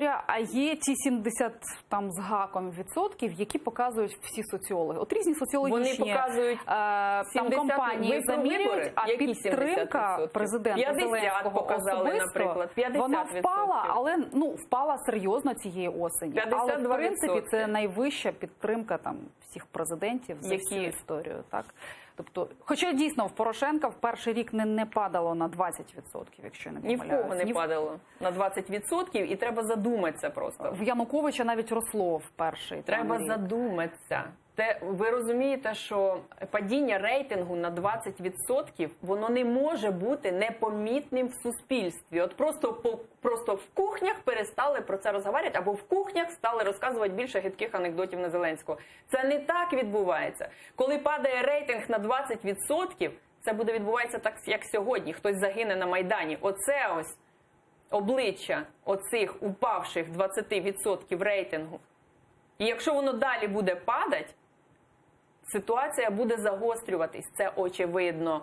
історія, а є ті 70 там з гаком відсотків, які показують всі соціологи. От різні соціологічні Вони показують там компанії замірюють, а які підтримка 70%? президента 50 Зеленського показали, особисто, наприклад, 50%. вона впала, але впала серйозно цієї осені. Але в принципі це найвища підтримка там всіх президентів за всю історію, так? Тобто, хоча дійсно в Порошенка в перший рік не падало на 20%, якщо не помиляюсь. Ні в кого не падало на 20%, і треба задуматися просто. В Януковича навіть росло в перший. Треба задуматися. Ви розумієте, що падіння рейтингу на 20% воно не може бути непомітним в суспільстві. От просто в кухнях перестали про це розговорювати, або в кухнях стали розказувати більше гидких анекдотів на Зеленського. Це не так відбувається. Коли падає рейтинг на 20%, це буде відбуватися так, як сьогодні. Хтось загине на Майдані. Оце ось обличчя оцих упавших 20% рейтингу. І якщо воно далі буде падати, ситуація буде загострюватись, це очевидно.